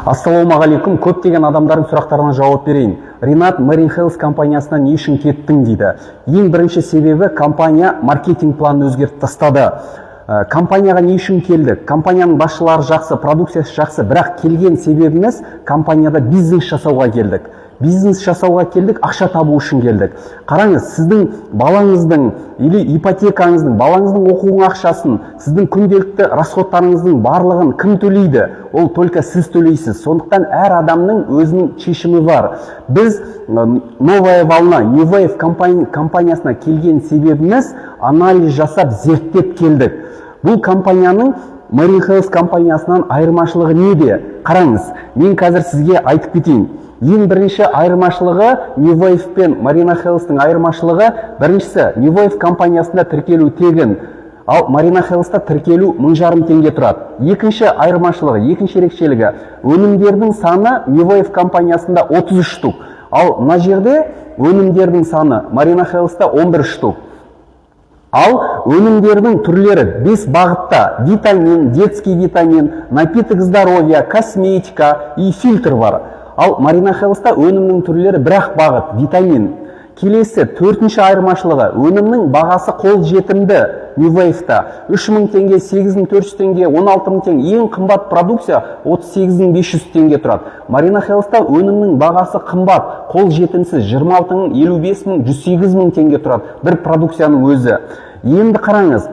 Ассалаумағалейкум, көптеген адамдардың сұрақтарына жауап берейін. Ринат, Marine Health компаниясынан не үшін кеттің дейді. Ең бірінші себебі компания маркетинг планын өзгертіп тастады. Компанияға не үшін келдік? Компанияның басшылары жақсы, продукциясы жақсы, бірақ келген себебіміз компанияда бизнес жасауға келдік. Бизнес жасауға келдік, ақша табу үшін келдік. Қараңыз, сіздің балаңыздың или ипотекаңыздың, балаңыздың оқуының ақшасын, сіздің күнделікті расходтарыңыздың барлығын кім төлейді? Ол только сіз төлейсіз. Сондықтан әр адамның өзінің шешімі бар. Біз Новая волна, New Wave компаниясына келген себебіміз анализ жасап, зерттеп келдік. Бұл компанияның Marine Health компаниясынан айырмашылығы неде? Қараңыз, мен қазір сізге айтып кетейін. Ең бірінші айырмашылығы New Wave пен Marine Health'тың айырмашылығы, біріншісі New Wave компаниясында тіркелу тегін, ал Marine Health'та тіркелу 1500 теңге тұрады. Екінші айырмашылығы, екінші ерекшелігі, өнімдердің саны New Wave компаниясында 33 штук, ал мына жерде өнімдердің саны Marine Health'та 11 штук. Ал өнімдердің түрлері 5 бағытта: витамин, детский витамин, напиток здоровья, косметика и фильтр бар. Ал Marine Health'та өнімнің түрлері бір-ақ бағыт, витамин. Келесі, төртінші айырмашылығы, өнімнің бағасы қол жетімді. New Wave'та 3000 теңге, 8400 теңге, 16000 теңге, ең қымбат продукция 38500 теңге тұрады. Marine Health'та өнімнің бағасы қымбат, қол жетімсіз, 26000, 55000, 108000 теңге тұрады бір продукцияның өзі. Енді қараңыз,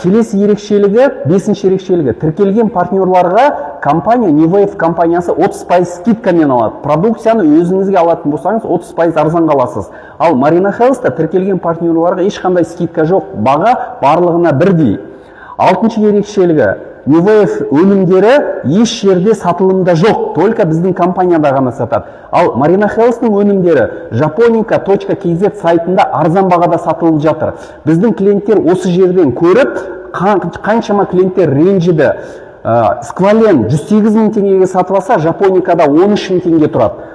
келесі ерекшелігі, бесінші ерекшелігі, тіркелген партнерларға компания New Wave компаниясы 30% скидкамен алады. Продукцияны өзіңізге алатын болсаңыз 30% арзан қаласыз. Ал Marine Health'та тіркелген партнерларға ешқандай скидка жоқ, баға барлығына бірдей. Алтыншы ерекшелігі, New Wave өнімдері еш жерде сатылымда жоқ, только біздің компанияда ғана сатады. Ал Marine Health'тың өнімдері japonica.kz сайтында арзан бағада сатылып жатыр. Біздің клиенттер осы жерден көріп, қаншама клиенттер ренжіді. Сквален 108.000 теңгеге сатып алса, Japonica'да 13.000 теңге тұрады.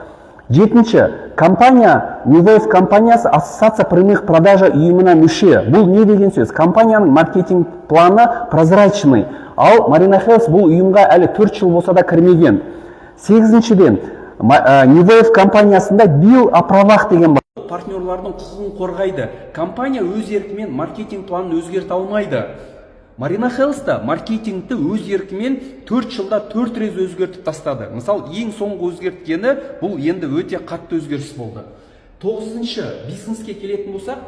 Жетінші, компания, New Wave компаниясы ассоциация прямых продажа ұйымына мүше. Бұл не деген сөз? Компанияның маркетинг планы прозрачный. Ал Marine Health бұл ұйымға әлі 4 жыл болса да кірмеген. Сегізіншіден, New Wave компаниясында бил о правах деген бар. Партнерлардың құқығын қорғайды. Компания өз еркімен маркетинг планын өзгерте алмайды. Marine Health'та маркетингті өз еркімен 4 жылда 4 рет өзгертіп тастады. Мысал, ең соңғы өзгерткені бұл енді өте қатты өзгеріс болды. Тоғызыншы, бизнеске келетін болсақ,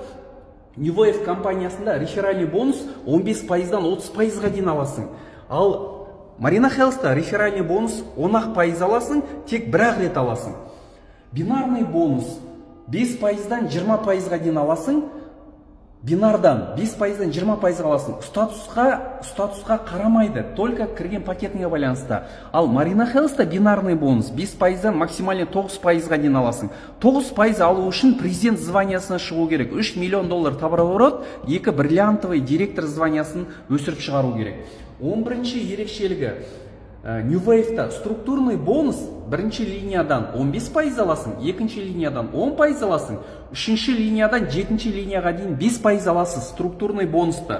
New Wave компаниясында реферальный бонус 15%-дан 30%-ға дейін аласың. Ал Marine Health'та реферальный бонус 10% аласың, тек бір-ақ рет аласың. Бинарный бонус 5%-дан 20%-ға дейін аласың. Бинардан 5%-дан 20%-ға аласың. Статусқа қарамайды, только кірген пакетіңе байланысты. Ал Marine Health'та бинарный бонус 5%-дан максимально 9%-ға дейін аласың. 9% алу үшін президент званиясына шығу керек. 3 миллион доллар товарооборот, 2 бриллиантовый директор званиясын өсіріп шығару керек. 11-ші ерекшелігі, New Wave'та структурный бонус бірінші линиядан 15% аласың, екінші линиядан 10% аласың, үшінші линиядан 7-ші линияға дейін 5% аласыз структурный бонусты.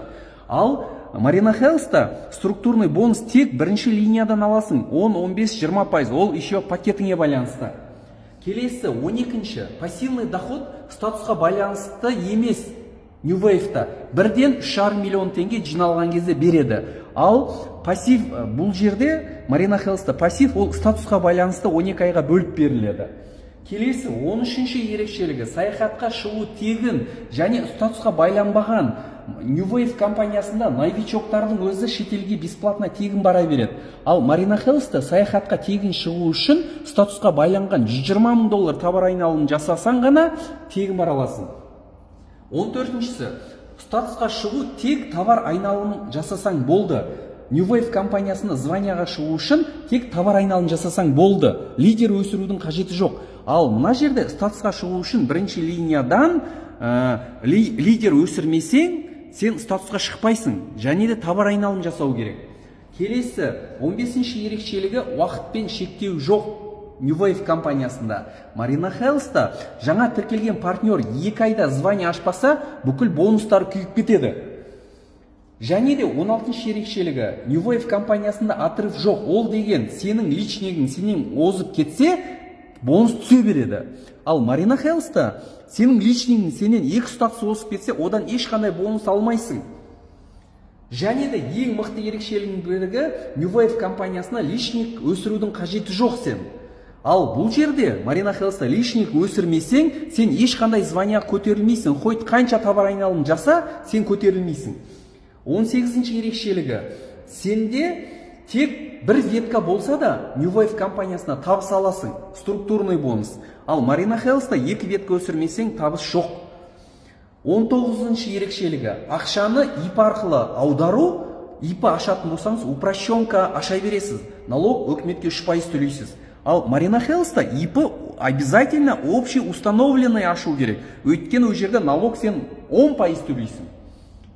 Ал Marine Health'та структурный бонус тек бірінші линиядан аласың, 10, 15, 20%, ол еще пакетіңе байланысты. Келесі 12-ші, пассивный доход статусқа байланысты емес. New Wave'та бірден 3,5 миллион теңге жиналған кезде береді. Ал пассив, бұл жерде Marine Health'та пассив ол статусқа байланысты 12 айға бөліп беріледі. Келесі 13-ші ерекшелігі, саяхатқа шығу тегін және статусқа байланбаған. New Wave компаниясында новичоктардың өзі шетелге бесплатно тегін бара береді. Ал Marine Health'та саяхатқа тегін шығу үшін статусқа байланған 120 мың доллар товар айналымын жасасаң ғана тегін бара аласың. 14-шісі, статусқа шығу тек товар айналымын жасасаң болды. New Wave компаниясында званияға шығу үшін тек товар айналымын жасасаң болды. Лидер өсірудің қажеті жоқ. Ал мына жерде статусқа шығу үшін бірінші линиядан лидер өсірмесең, сен статусқа шықпайсың, және де товар айналым жасау керек. Келесі 15-ші ерекшелігі, уақытпен шектеу жоқ. New Wave компаниясында. Marine Health'та жаңа тіркелген партнер 2 айда звание ашпаса, бүкіл бонустар күйіп кетеді. Және де 16-шы ерекшелігі, New Wave компаниясында отрыв жоқ. Ол деген сенің личнигің сенен озып кетсе, бонус түсе береді. Ал Marina Health'та сенің личнигің сенен 2 статус озып кетсе, одан ешқандай бонус алмайсың. Және де ең мықты ерекшелігінің бірі, New Wave компаниясына личник өсірудің қажеті жоқ сен. Ал бұл жерде Marina Health'та личник өсірмесең, сен ешқандай звания көтерілмейсің. Хоть қанша товар айналым жаса, сен көтерілмейсің. 18-ші ерекшелігі, сенде тек бір ветка болса да, New Wave компаниясына табыс аласың, структурный бонус. Ал Marina Health'та 2 ветка өсірмесең, табыс жоқ. 19-ші ерекшелігі, ақшаны ИП арқылы аудару, ИП ашатын болсаңыз, упрощенка аша бересіз. Налог өкіметке 3% төлейсіз. Ал Marina Health'та ИП обязательно общий установленный ашу керек. Өйткені ол жерде налог сен 10% төлейсің.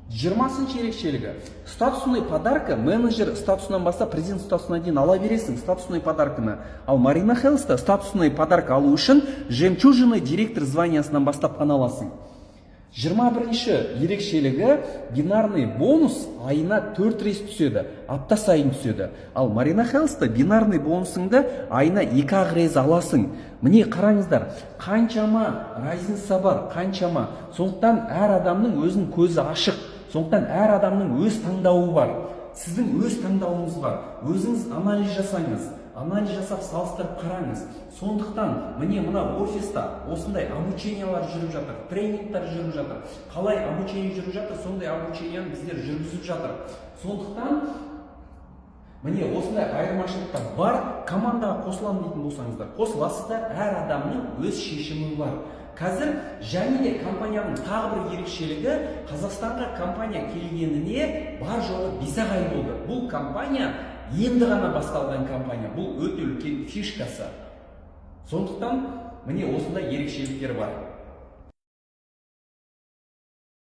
20-ші ерекшелігі, статусный подарка, менеджер статусынан бастап президент статусына дейін ала бересің, статусный подарканы. Ал Marina Health'та статусный подарка алу үшін жемчужины директор званиясынан бастап қана аласың. 21-ші ерекшелігі, бинарный бонус айына 4 рейс түседі, апта сайын түседі. Ал Marina Health'та бинарный бонусыңды айына 2 рейс аласың. Міне қараңыздар, қаншама разница бар, қаншама. Сондықтан әр адамның өзінің көзі ашық. Сондықтан әр адамның өз таңдауы бар. Сіздің өз таңдауыңыз бар. Өзіңіз анализ жасаңыз. Анализ жасап салыстырып қараңыз. Сондықтан міне мына офиста осындай обучениялар жүріп жатыр, тренингтер жүріп жатыр. Қалай обучение жүріп жатыр, сондай обучениені біздер жүргізіп жатыр. Сондықтан міне осындай айырмашылықтар бар. Командаға қосыламын дейтін болсаңыздар, қосыласыздар, әр адамның өз шешімі бар. Қазір және де компанияның тағы бір ерекшелігі, Қазақстанға компания келгеніне бар жоғы 5 ай болды. Бұл компания енді ғана басталған компания. Бұл өте үлкен фишкасы. Сондықтан міне осындай ерекшеліктер бар.